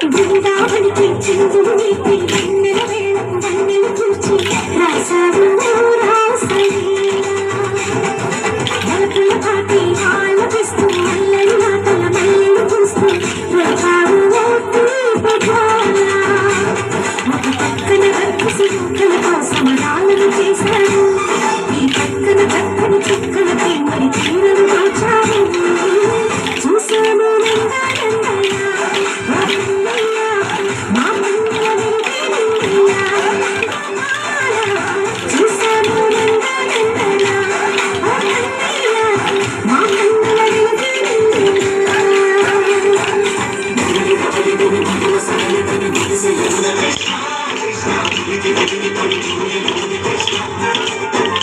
బృందావనికి చిందులు నీటి వెన్నెల వేళకు వన్నెలు చూచి రాసావు రాసలీల పాటి ఆలపిస్తూ మల్లెలు మాటల మల్లెలు చూస్తూ రేపావు ఒక పక్కన రక్కిసి ముక్కల కోసం రాళ్ళను చేశారు ఈ పక్కన చక్కని చుక్కలకి మరి తీరను మార్చారు చూసాము Krishna